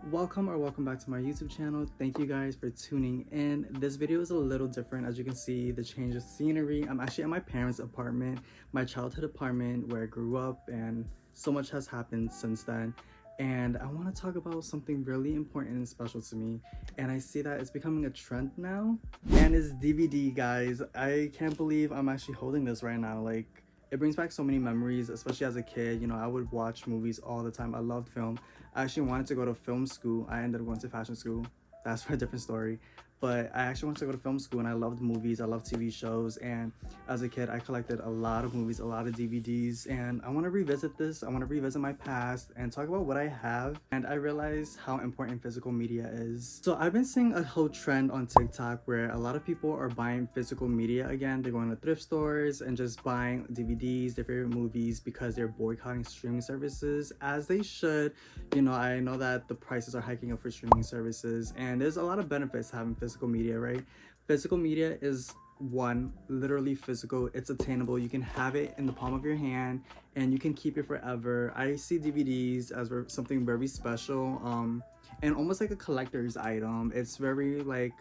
Welcome back to my YouTube channel. Thank you guys for tuning in. This video is a little different. As you can see, the change of scenery. I'm actually at my parents' apartment, my childhood apartment where I grew up, and so much has happened since then. And I want to talk about something really important and special to me, and I see that it's becoming a trend now, and it's DVD, guys. I can't believe I'm actually holding this right now. Like, it brings back so many memories, especially as a kid. You know, I would watch movies all the time. I loved film. I actually wanted to go to film school. I ended up going to fashion school. That's for a different story. But I actually wanted to go to film school, and I loved movies. I loved TV shows. And as a kid, I collected a lot of movies, a lot of DVDs. And I want to revisit this. I want to revisit my past and talk about what I have. And I realized how important physical media is. So I've been seeing a whole trend on TikTok where a lot of people are buying physical media again. They're going to thrift stores and just buying DVDs, their favorite movies, because they're boycotting streaming services, as they should. You know, I know that the prices are hiking up for streaming services, and there's a lot of benefits to having physical media, right? Physical media is literally physical. It's attainable. You can have it in the palm of your hand and you can keep it forever. I see DVDs as something very special, and almost like a collector's item. It's very like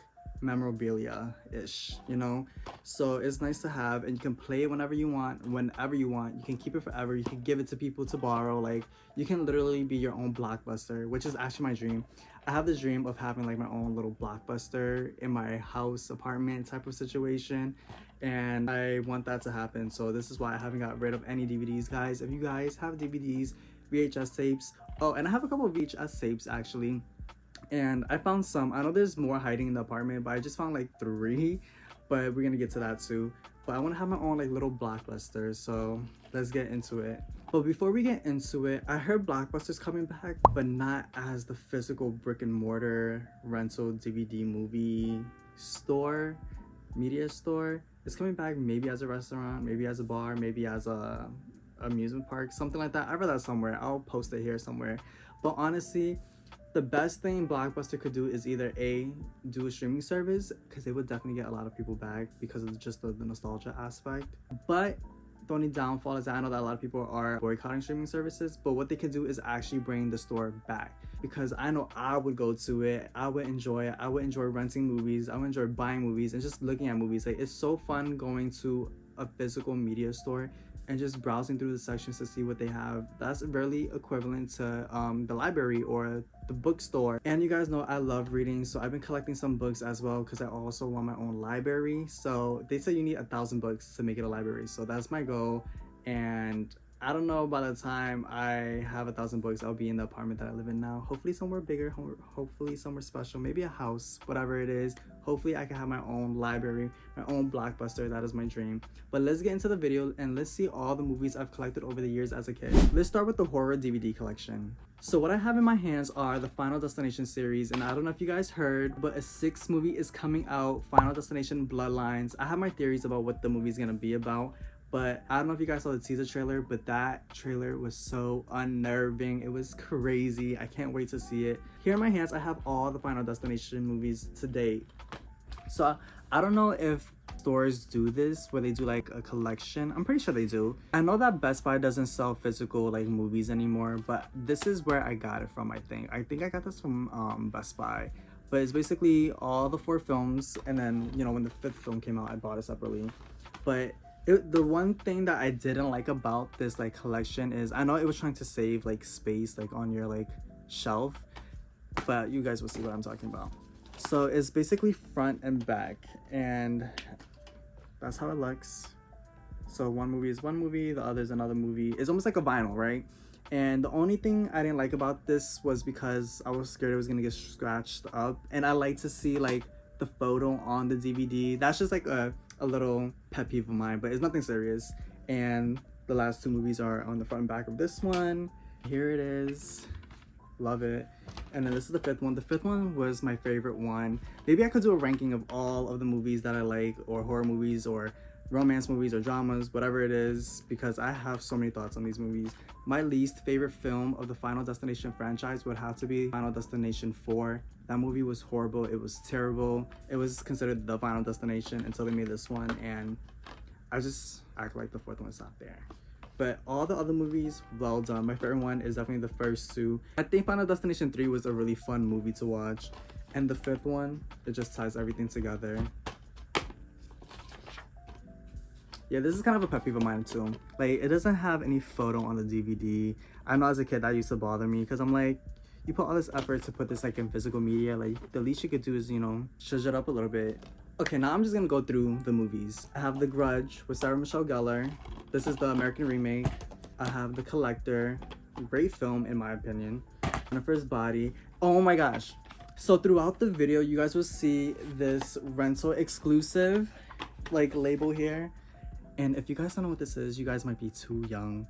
memorabilia-ish, you know? So it's nice to have, and you can play it whenever you want. You can keep it forever. You can give it to people to borrow. Like, you can literally be your own Blockbuster, which is actually my dream. I have this dream of having like my own little Blockbuster in my house, apartment type of situation, and I want that to happen. So this is why I haven't got rid of any DVDs, guys. If you guys have DVDs, VHS tapes, oh, and I have a couple of VHS tapes actually, and I found some. I know there's more hiding in the apartment, but I just found like 3, but we're gonna get to that too. But I want to have my own like little Blockbuster, so let's get into it. But before we get into it, I heard Blockbuster's coming back, but not as the physical brick and mortar rental DVD movie store, media store. It's coming back maybe as a restaurant, maybe as a bar, maybe as a amusement park, something like that. I read that somewhere. I'll post it here somewhere. But honestly, the best thing Blockbuster could do is either do a streaming service, because they would definitely get a lot of people back because of just the nostalgia aspect. But the only downfall is that I know that a lot of people are boycotting streaming services, but what they could do is actually bring the store back, because I know I would go to it. I would enjoy it. I would enjoy renting movies. I would enjoy buying movies and just looking at movies. Like, it's so fun going to a physical media store and just browsing through the sections to see what they have. That's really equivalent to the library or the bookstore. And you guys know I love reading, so I've been collecting some books as well, because I also want my own library. So they say you need 1,000 books to make it a library, so that's my goal. And I don't know, by the time I have 1,000 books, I'll be in the apartment that I live in now. Hopefully somewhere bigger, hopefully somewhere special, maybe a house, whatever it is. Hopefully I can have my own library, my own Blockbuster. That is my dream. But let's get into the video and let's see all the movies I've collected over the years as a kid. Let's start with the horror DVD collection. So what I have in my hands are the Final Destination series, and I don't know if you guys heard, but a 6th movie is coming out, Final Destination Bloodlines. I have my theories about what the movie is gonna be about, but I don't know if you guys saw the teaser trailer, but that trailer was so unnerving. It was crazy. I can't wait to see it. Here in my hands, I have all the Final Destination movies to date. So I don't know if stores do this, where they do like a collection. I'm pretty sure they do. I know that Best Buy doesn't sell physical like movies anymore, but this is where I got it from. I think I got this from Best Buy. But it's basically all the 4 films, and then, you know, when the 5th film came out, I bought it separately. But the one thing that I didn't like about this like collection is, I know it was trying to save like space like on your like shelf, but you guys will see what I'm talking about. So it's basically front and back, and that's how it looks. So one movie is one movie, the other is another movie. It's almost like a vinyl, right? And the only thing I didn't like about this was because I was scared it was gonna get scratched up, and I like to see like the photo on the DVD. That's just like a little pet peeve of mine, but it's nothing serious. And the last 2 movies are on the front and back of this one. Here it is. Love it. And then this is the 5th one. The 5th one was my favorite one. Maybe I could do a ranking of all of the movies that I like, or horror movies, or romance movies, or dramas, whatever it is, because I have so many thoughts on these movies. My least favorite film of the Final Destination franchise would have to be Final Destination 4. That movie was horrible. It was terrible. It was considered the Final Destination until they made this one, and I just act like the 4th one's not there. But all the other movies, well done. My favorite one is definitely the first two. I think Final Destination 3 was a really fun movie to watch. And the fifth one, it just ties everything together. Yeah, this is kind of a pet peeve of mine too. Like, it doesn't have any photo on the DVD. I know as a kid that used to bother me because I'm like, you put all this effort to put this like in physical media, like the least you could do is, you know, zhuzh it up a little bit. Okay, now I'm just gonna go through the movies. I have The Grudge with Sarah Michelle Gellar. This is the American remake. I have The Collector, great film in my opinion. Jennifer's Body. Oh my gosh. So throughout the video, you guys will see this rental exclusive like label here. And if you guys don't know what this is, you guys might be too young.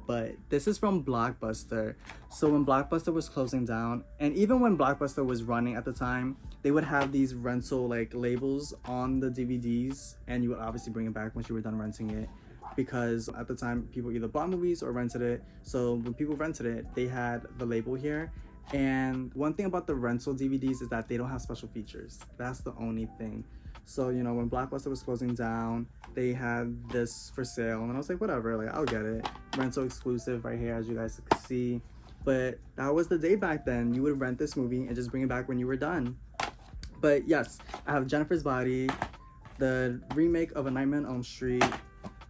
But this is from Blockbuster. So when Blockbuster was closing down, and even when Blockbuster was running at the time, they would have these rental like labels on the DVDs, and you would obviously bring it back once you were done renting it, because at the time people either bought movies or rented it. So when people rented it, they had the label here. And one thing about the rental DVDs is that they don't have special features. That's the only thing. So, you know, when Blockbuster was closing down, they had this for sale, and I was like, whatever, like, I'll get it. Rental exclusive right here, as you guys can see. But that was the day back then. You would rent this movie and just bring it back when you were done. But yes, I have Jennifer's Body, the remake of A Nightmare on Elm Street,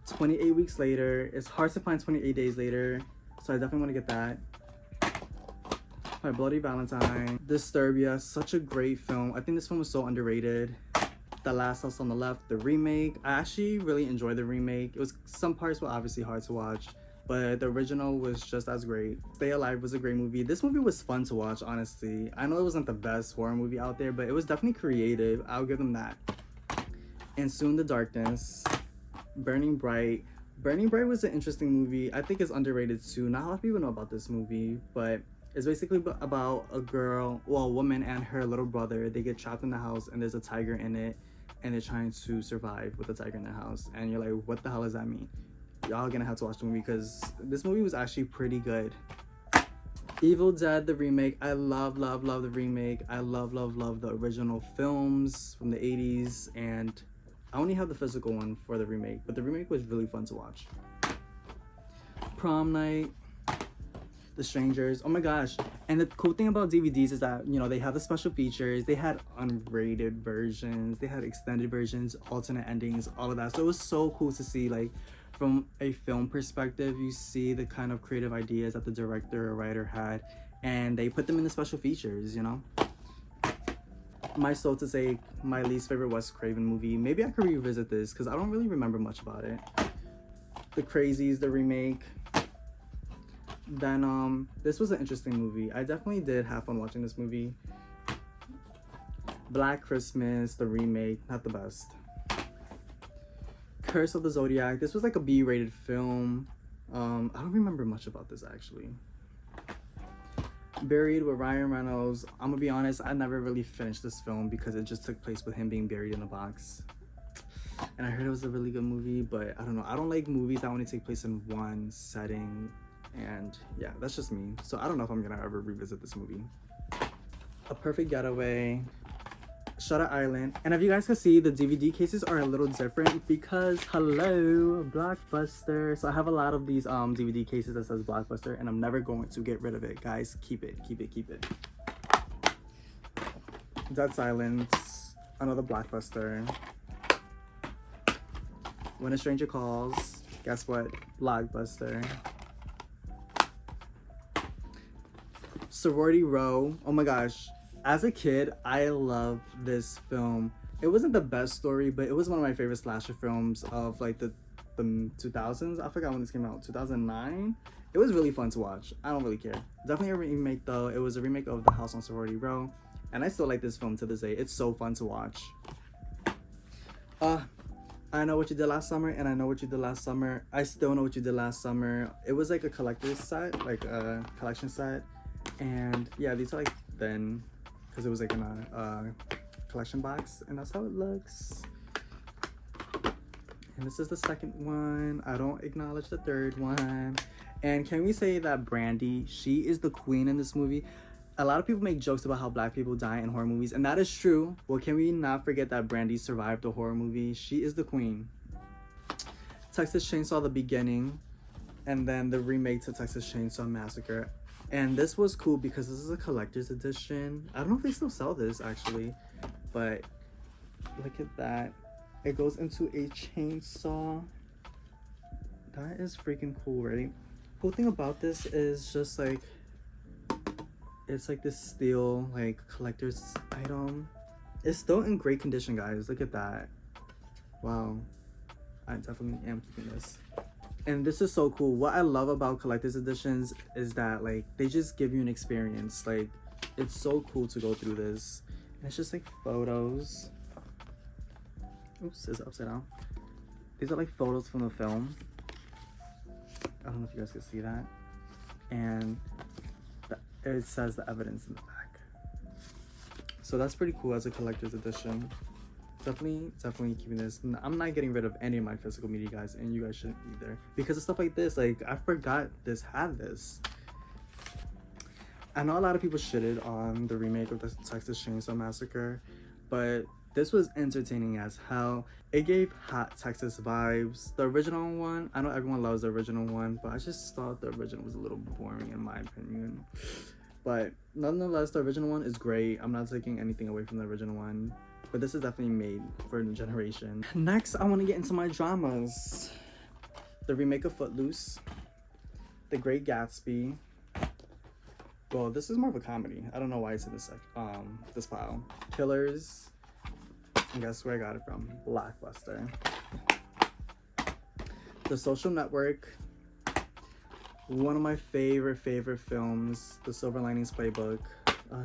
28 weeks later. It's hard to find 28 days later, so I definitely want to get that. My Bloody Valentine, Disturbia, such a great film. I think this film was so underrated. The Last House on the Left, the remake. I actually really enjoyed the remake. It was, some parts were obviously hard to watch, but the original was just as great. Stay Alive was a great movie. This movie was fun to watch, honestly. I know it wasn't the best horror movie out there, but it was definitely creative. I'll give them that. And Soon the Darkness, Burning Bright. Burning Bright was an interesting movie. I think it's underrated too. Not a lot of people know about this movie, but it's basically about a girl, well, a woman and her little brother. They get trapped in the house and there's a tiger in it, and they're trying to survive with the tiger in the house. And you're like, what the hell does that mean? Y'all gonna have to watch the movie because this movie was actually pretty good. Evil Dead, the remake. I love the remake. I love the original films from the 80s, and I only have the physical one for the remake, but the remake was really fun to watch. Prom Night, The Strangers. Oh my gosh. And the cool thing about DVDs is that, you know, they have the special features. They had unrated versions, they had extended versions, alternate endings, all of that. So it was so cool to see, like, from a film perspective, you see the kind of creative ideas that the director or writer had, and they put them in the special features, you know. My Soul to Say, my least favorite Wes Craven movie. Maybe I could revisit this because I don't really remember much about it. The Crazies, the remake. Then this was an interesting movie. I definitely did have fun watching this movie. Black Christmas, the remake, not the best. Curse of the Zodiac. This was like a B-rated film. I don't remember much about this actually. Buried with Ryan Reynolds. I'm gonna be honest, I never really finished this film because it just took place with him being buried in a box. And I heard it was a really good movie, but I don't know. I don't like movies that only take place in one setting. And yeah, that's just me. So I don't know if I'm gonna ever revisit this movie. A Perfect Getaway, Shutter Island. And if you guys can see, the DVD cases are a little different because, hello, Blockbuster. So I have a lot of these DVD cases that says Blockbuster, and I'm never going to get rid of it. Guys, keep it. Dead Silence, another Blockbuster. When a Stranger Calls, guess what? Blockbuster. Sorority Row. Oh my gosh. As a kid, I loved this film. It wasn't the best story, but it was one of my favorite slasher films of like the 2000s. I forgot when this came out. 2009. It was really fun to watch. I don't really care. Definitely a remake though. It was a remake of The House on Sorority Row, and I still like this film to this day. It's so fun to watch. I Know What You Did Last Summer, and I Know What You Did Last Summer. I Still Know What You Did Last Summer. It was like a collector's set, like a collection set. And yeah, these are like thin because it was like in a collection box, and that's how it looks. And this is the second one. I don't acknowledge the third one. And can we say that Brandy, she is the queen in this movie? A lot of people make jokes about how black people die in horror movies, and that is true. Well, can we not forget that Brandy survived a horror movie? She is the queen. Texas Chainsaw: The Beginning. and then the remake to Texas Chainsaw Massacre. And this was cool because this is a collector's edition. I don't know if they still sell this actually, but look at that. It goes into a chainsaw. That is freaking cool, right? Cool thing about this is just like, it's like this steel like collector's item. It's still in great condition, guys. Look at that. Wow. I definitely am keeping this. And this is so cool. What I love about collector's editions is that like they just give you an experience. Like it's so cool to go through this. And it's just like photos. Oops, it's upside down. These are like photos from the film. I don't know if you guys can see that. And it says the evidence in the back. So that's pretty cool as a collector's edition. Definitely keeping this. I'm not getting rid of any of my physical media, guys, and you guys shouldn't either, because of stuff like this. Like I forgot this had this. I know a lot of people shitted on the remake of the Texas Chainsaw Massacre, but this was entertaining as hell. It gave hot Texas vibes. The original one, I know everyone loves the original one, but I just thought the original was a little boring in my opinion. But nonetheless, the original one is great. I'm not taking anything away from the original one, but this is definitely made for the generation. Next, I want to get into my dramas. The remake of Footloose, The Great Gatsby. Well, this is more of a comedy. I don't know why it's in this pile. Killers. And guess where I got it from? Blockbuster. The Social Network. One of my favorite films. The Silver Linings Playbook.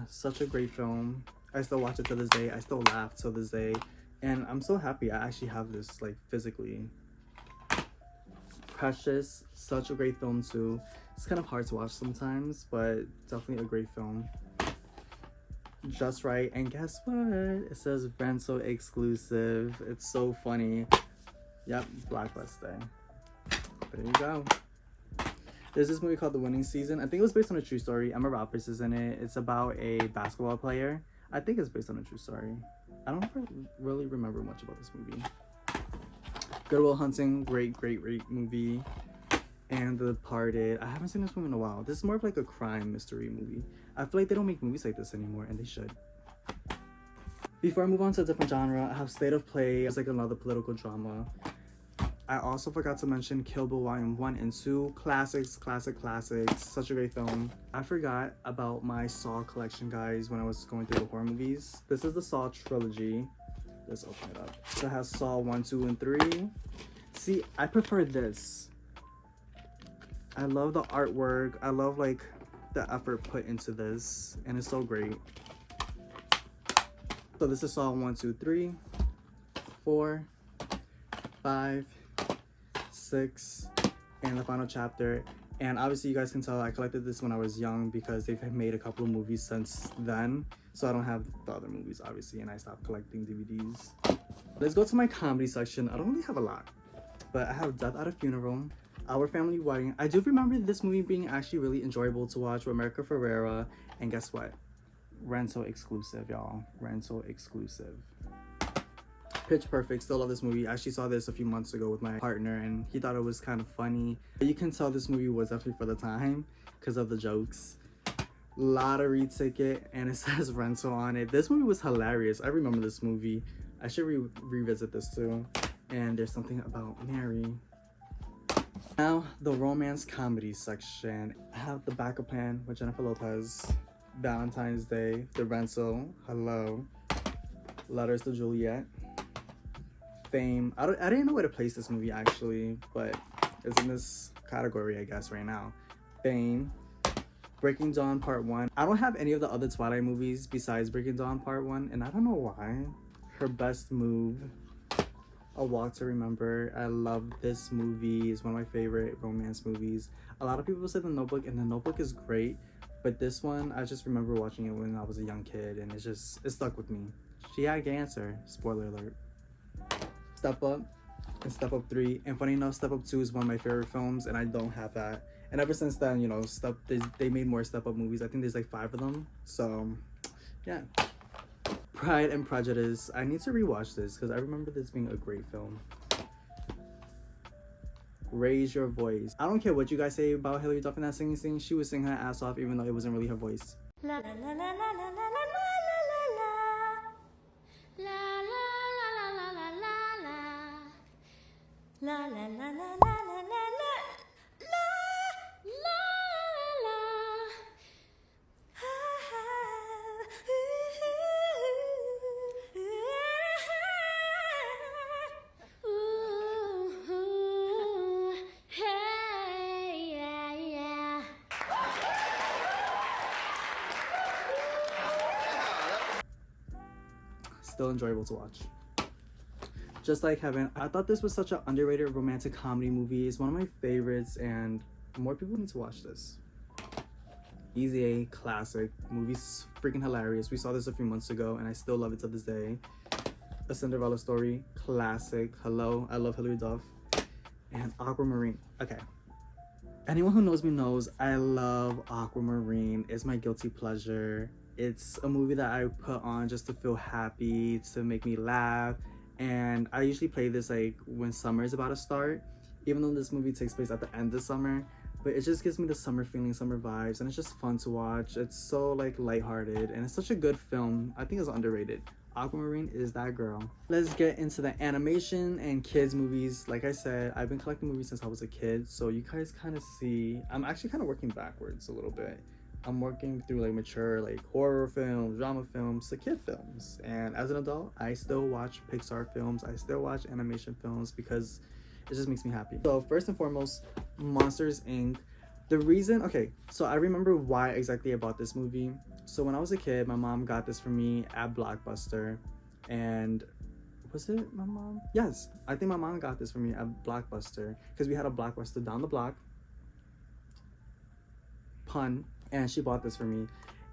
Such a great film. I still watch it to this day. I still laugh to this day. And I'm so happy I actually have this like physically. Precious. Such a great film too. It's kind of hard to watch sometimes, but definitely a great film. Just Right, and guess what? It says rental exclusive. It's so funny. Yep, Blockbuster. There you go. There's this movie called The Winning Season. I think it was based on a true story. Emma Roberts is in it. It's about a basketball player. I think it's based on a true story. I don't really remember much about this movie. Good Will Hunting, great movie. And The Departed. I haven't seen this movie in a while. This is more of like a crime mystery movie. I feel like they don't make movies like this anymore, and they should. Before I move on to a different genre, I have State of Play. It's like another political drama. I also forgot to mention Kill Bill Volume 1 and 2. Classics. Such a great film. I forgot about my Saw collection, guys, when I was going through the horror movies. This is the Saw trilogy. Let's open it up. So it has Saw 1, 2, and 3. See, I prefer this. I love the artwork. I love like the effort put into this, and it's so great. So this is Saw 1, 2, 3, 4, 5, 6, and the final chapter. And obviously you guys can tell I collected this when I was young because they've made a couple of movies since then, so I don't have the other movies obviously, and I stopped collecting DVDs. Let's go to my comedy section. I don't really have a lot, but I have Death at a Funeral, Our Family Wedding. I do remember this movie being actually really enjoyable to watch with America Ferrera, and guess what? Rental exclusive, y'all. Rental exclusive. Pitch Perfect, still love this movie. I actually saw this a few months ago with my partner, and he thought it was kind of funny. But you can tell this movie was definitely for the time because of the jokes. Lottery Ticket, and it says rental on it. This movie was hilarious. I remember this movie. I should revisit this too. And There's Something About Mary. Now, the romance comedy section. I have The Backup Plan with Jennifer Lopez. Valentine's Day, The Rental, Hello, Letters to Juliet, Fame. I didn't know where to place this movie actually, but it's in this category I guess right now. Fame, Breaking Dawn Part 1. I don't have any of the other Twilight movies besides Breaking Dawn Part 1, and I don't know why. Her Best Move, A Walk to Remember. I love this movie. It's one of my favorite romance movies. A lot of people say The Notebook, and The Notebook is great. But this one, I just remember watching it when I was a young kid, and it stuck with me. She had cancer, spoiler alert. Step Up and Step Up 3. And funny enough, Step Up 2 is one of my favorite films, and I don't have that. And ever since then, you know, they made more Step Up movies. I think there's like 5 of them. So, yeah. Pride and Prejudice. I need to rewatch this because I remember this being a great film. Raise your voice. I don't care what you guys say about Hilary Duff in that singing scene. She was singing her ass off even though it wasn't really her voice. La, la, la, la, la, la, la, la, la, la, la, la, la, la, la, la, la, la. Still enjoyable to watch. Just Like Heaven. I thought this was such an underrated romantic comedy movie. It's one of my favorites and more people need to watch this. Easy A, classic. Movie's freaking hilarious. We saw this a few months ago and I still love it to this day. A Cinderella Story, classic. Hello, I love Hilary Duff. And Aquamarine. Okay. Anyone who knows me knows I love Aquamarine. It's my guilty pleasure. It's a movie that I put on just to feel happy, to make me laugh. And I usually play this like when summer is about to start, even though this movie takes place at the end of summer. But it just gives me the summer feeling, summer vibes, and it's just fun to watch. It's so like lighthearted and it's such a good film. I think it's underrated. Aquamarine is that girl. Let's get into the animation and kids movies. Like I said, I've been collecting movies since I was a kid, so you guys kind of see I'm actually kind of working backwards a little bit. I'm working through like mature like horror films, drama films, to kid films. And as an adult, I still watch Pixar films. I still watch animation films because it just makes me happy. So first and foremost, Monsters Inc. The reason, okay, so I remember why exactly I bought this movie. So when I was a kid, my mom got this for me at Blockbuster. And was it my mom? Yes, I think my mom got this for me at Blockbuster because we had a Blockbuster down the block. Pun. And she bought this for me.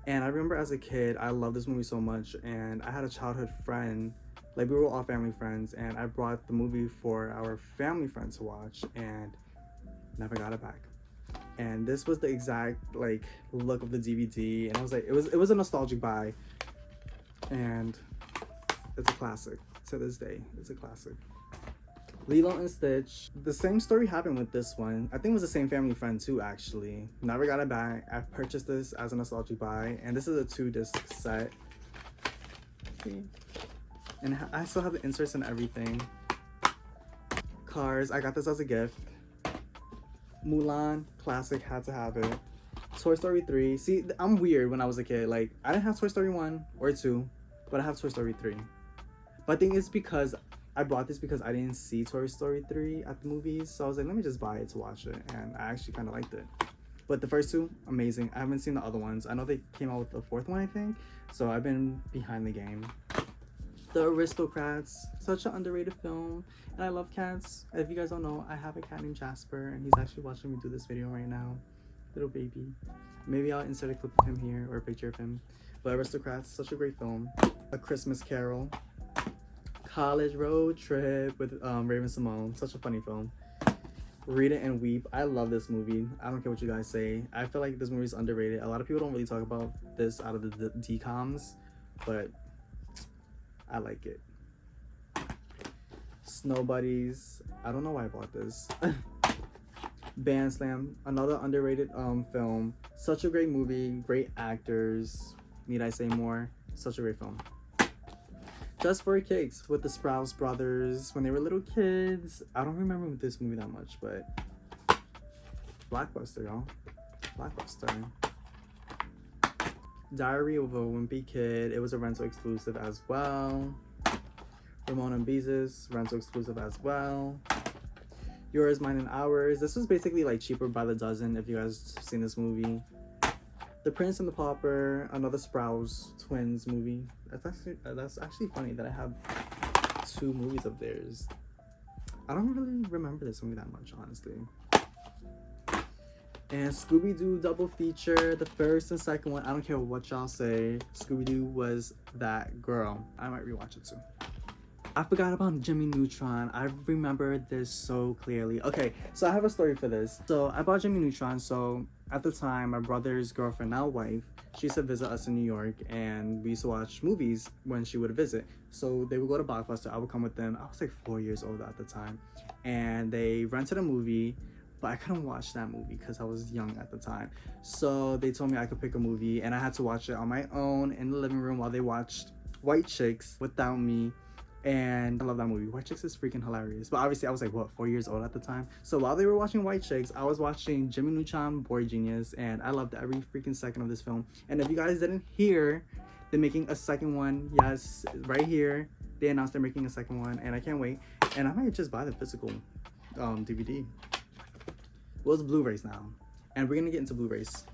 And I remember as a kid, I loved this movie so much. And I had a childhood friend, like we were all family friends. And I brought the movie for our family friend to watch and never got it back. And this was the exact like look of the DVD. And I was like, it was a nostalgic buy. And it's a classic to this day. It's a classic. Lilo and Stitch. The same story happened with this one. I think it was the same family friend too, actually. Never got it back. I purchased this as a nostalgic buy, and this is a 2-disc set. See? And I still have the inserts and everything. Cars. I got this as a gift. Mulan, classic, had to have it. Toy Story 3. See, I'm weird when I was a kid. Like, I didn't have Toy Story 1 or 2, but I have Toy Story 3. But I think it's because I bought this because I didn't see Toy Story 3 at the movies, so I was like, let me just buy it to watch it, and I actually kind of liked it. But the first two, amazing. I haven't seen the other ones. I know they came out with the fourth one, I think, so I've been behind the game. The Aristocrats, such an underrated film, and I love cats. If you guys don't know, I have a cat named Jasper, and he's actually watching me do this video right now. Little baby. Maybe I'll insert a clip of him here, or a picture of him. But Aristocrats, such a great film. A Christmas Carol. College Road Trip with Raven-Symoné, such a funny film. Read It and Weep. I love this movie. I don't care what you guys say. I feel like this movie is underrated. A lot of people don't really talk about this out of the DComs, but I like it. Snow Buddies. I don't know why I bought this. Band Slam, another underrated film. Such a great movie, great actors. Need I say more? Such a great film. Just for Kicks with the Sprouse brothers when they were little kids. I don't remember this movie that much, but Blockbuster, y'all. Blockbuster. Diary of a Wimpy Kid. It was a rental exclusive as well. Ramona and Beezus, rental exclusive as well. Yours, Mine, and Ours. This was basically like cheaper by the dozen if you guys have seen this movie. The Prince and the Pauper, another Sprouse twins movie. That's actually funny that I have 2 movies of theirs. I don't really remember this movie that much, honestly. And Scooby-Doo double feature, the first and second one. I don't care what y'all say. Scooby-Doo was that girl. I might rewatch it too. I forgot about Jimmy Neutron. I remember this so clearly. Okay, so I have a story for this. So I bought Jimmy Neutron, so At the time, my brother's girlfriend, now wife, she used to visit us in New York, and we used to watch movies when she would visit. So they would go to Blockbuster, I would come with them. I was like 4 years old at the time, and they rented a movie, but I couldn't watch that movie because I was young at the time. So they told me I could pick a movie, and I had to watch it on my own in the living room while they watched White Chicks without me. And I love that movie. White Chicks is freaking hilarious. But obviously I was like, what, 4 years old at the time? So while they were watching White Chicks, I was watching Jimmy Neutron, Boy Genius, and I loved every freaking second of this film. And if you guys didn't hear, they're making a second one. Yes, right here. They announced they're making a second one, and I can't wait. And I might just buy the physical DVD. Well, it's Blu-rays now. And we're gonna get into Blu-rays.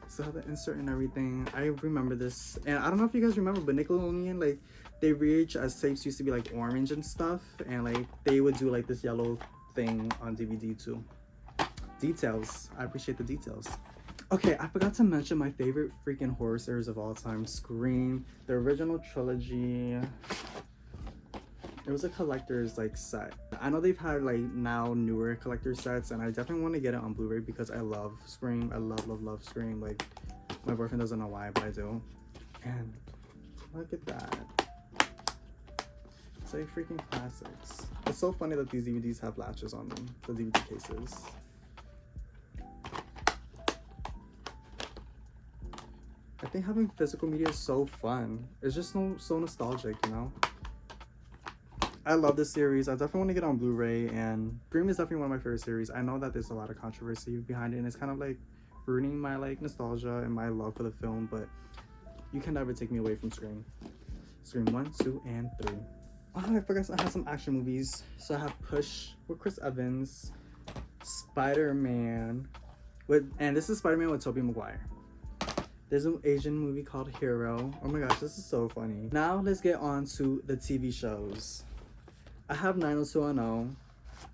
So have the insert and everything. I remember this. And I don't know if you guys remember, but Nickelodeon, like, their VHS tapes used to be like orange and stuff, and like they would do like this yellow thing on DVD too. Details. I appreciate the details. Okay, I forgot to mention my favorite freaking horror series of all time, Scream, the original trilogy. It was a collector's like set. I know they've had like now newer collector sets, and I definitely want to get it on Blu-ray because I love Scream. I love Scream. Like, my boyfriend doesn't know why, but I do. And look at that. It's like freaking classics. It's so funny that these DVDs have latches on them, the DVD cases. I think having physical media is so fun. It's just so nostalgic, you know? I love this series. I definitely want to get on Blu-ray, and Scream is definitely one of my favorite series. I know that there's a lot of controversy behind it, and it's kind of like ruining my like nostalgia and my love for the film, but you can never take me away from Scream. Scream 1, 2, and 3. Oh, I forgot I have some action movies. So I have Push with Chris Evans, Spider-Man and this is Spider-Man with Tobey Maguire. There's an Asian movie called Hero. Oh my gosh, this is so funny. Now let's get on to the TV shows. I have 90210.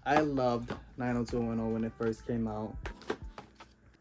I loved 90210 when it first came out.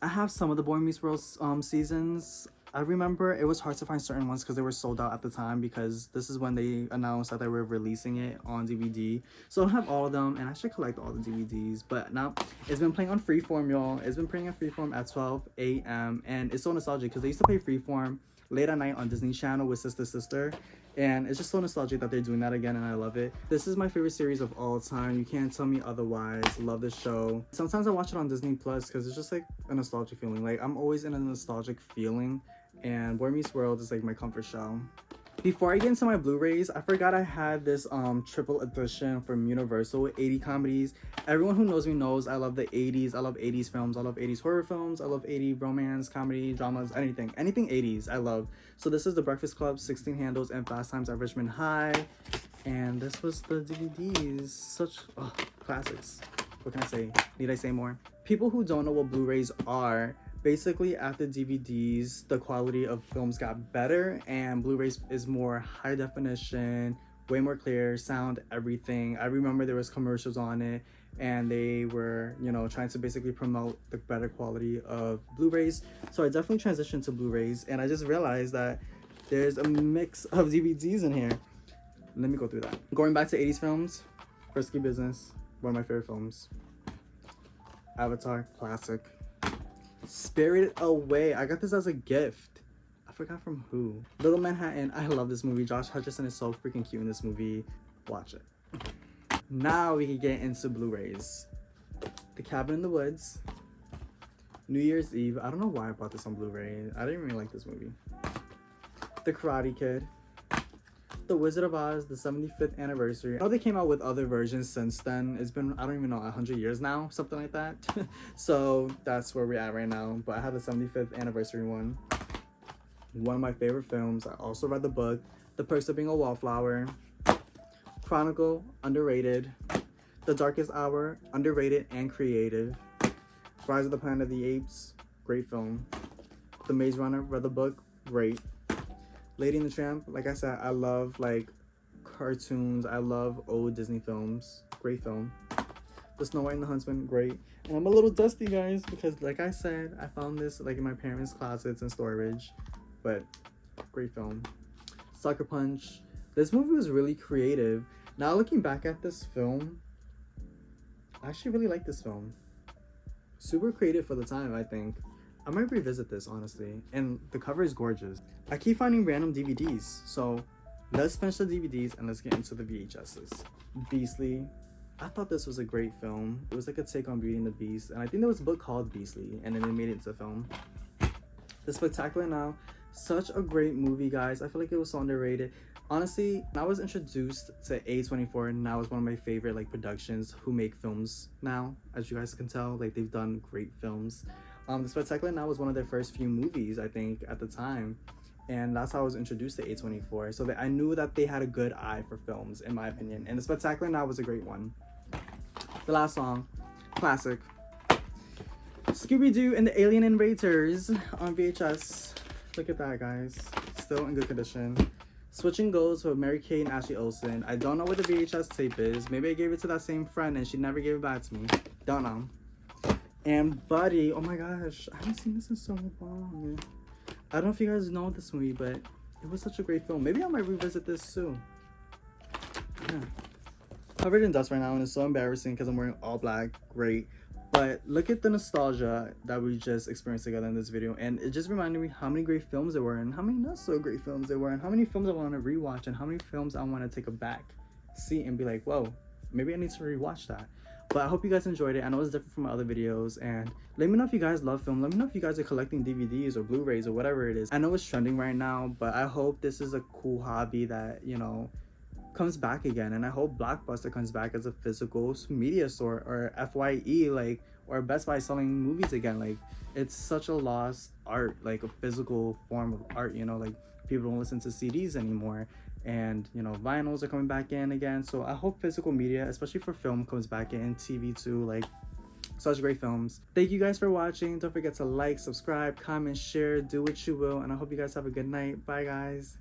I have some of the Boy Meets World seasons. I remember it was hard to find certain ones because they were sold out at the time, because this is when they announced that they were releasing it on DVD. So I don't have all of them, and I should collect all the DVDs. But now it's been playing on Freeform, y'all. It's been playing on Freeform at 12 a.m. And it's so nostalgic because they used to play Freeform late at night on Disney Channel with Sister. And it's just so nostalgic that they're doing that again, and I love it. This is my favorite series of all time. You can't tell me otherwise. Love this show. Sometimes I watch it on Disney Plus because it's just like a nostalgic feeling. Like, I'm always in a nostalgic feeling, and Boy Meets World is like my comfort show. Before I get into my Blu-rays, I forgot I had this triple edition from Universal with 80 comedies. Everyone who knows me knows I love the 80s. I love 80s films. I love 80s horror films. I love 80s romance, comedy, dramas, anything 80s I love. So this is The Breakfast Club, 16 Handles, and Fast Times at Richmond High. And this was the DVDs. Such classics. What can I say? Need I say more? People who don't know what Blu-rays are, basically after DVDs, the quality of films got better, and Blu-rays is more high definition, way more clear, sound, everything. I remember there was commercials on it, and they were, you know, trying to basically promote the better quality of Blu-rays. So I definitely transitioned to Blu-rays, and I just realized that there's a mix of DVDs in here. Let me go through that. Going back to 80s films, Risky Business, one of my favorite films. Avatar, classic. Spirited Away, I got this as a gift. I forgot from who. Little Manhattan, I love this movie. Josh Hutcherson is so freaking cute in this movie. Watch it. Now we can get into Blu-rays. The Cabin in the Woods, New Year's Eve. I don't know why I bought this on Blu-ray. I didn't really like this movie. The Karate Kid, The Wizard of Oz, the 75th anniversary. I know they came out with other versions since then. It's been, I don't even know, 100 years now, something like that. So that's where we're at right now. But I have the 75th anniversary one. One of my favorite films. I also read the book, The Perks of Being a Wallflower. Chronicle, underrated. The Darkest Hour, underrated and creative. Rise of the Planet of the Apes, great film. The Maze Runner, read the book, great. Lady and the Tramp, like I said, I love like cartoons. I love old Disney films. Great film. The Snow White and the Huntsman, great. And I'm a little dusty, guys, because like I said, I found this like in my parents' closets and storage. But great film. Sucker Punch. This movie was really creative. Now looking back at this film, I actually really like this film. super creative for the time, I think. I might revisit this, honestly. And the cover is gorgeous. I keep finding random DVDs, so let's finish the DVDs and let's get into the VHSs. Beastly. I thought this was a great film. It was like a take on Beauty and the Beast, and I think there was a book called Beastly, and then they made it into a film. The Spectacular Now, such a great movie, guys. I feel like it was so underrated. Honestly, I was introduced to A24, and now is one of my favorite like productions who make films now. As you guys can tell, like they've done great films. The Spectacular Now was one of their first few movies, I think, at the time, and that's how I was introduced to A24. So that I knew that they had a good eye for films, in my opinion, and The Spectacular Now was a great one. The last song, classic. Scooby-Doo and the Alien Invaders on VHS. Look at that, guys. Still in good condition. Switching Goals with Mary Kate and Ashley Olsen. I don't know what the VHS tape is. Maybe I gave it to that same friend and she never gave it back to me. Don't know. And Buddy. Oh my gosh. I haven't seen this in so long. I don't know if you guys know this movie, but it was such a great film. Maybe I might revisit this soon. Yeah. Covered in dust right now, and it's so embarrassing because I'm wearing all black. Great. But look at the nostalgia that we just experienced together in this video, and it just reminded me how many great films there were, and how many not so great films there were, and how many films I want to rewatch, and how many films I want to take a back seat and be like, whoa, maybe I need to rewatch that. But I hope you guys enjoyed it. I know it's different from my other videos, and let me know if you guys love film. Let me know if you guys are collecting DVDs or Blu-rays or whatever it is. I know it's trending right now, but I hope this is a cool hobby that, you know, comes back again, and I hope Blockbuster comes back as a physical media store, or FYE, like, or Best Buy selling movies again. Like, it's such a lost art, like a physical form of art, you know, like people don't listen to CDs anymore, and you know, vinyls are coming back in again. So I hope physical media, especially for film, comes back in, TV too. Like, such great films. Thank you guys for watching. Don't forget to like, subscribe, comment, share, do what you will, and I hope you guys have a good night. Bye, guys.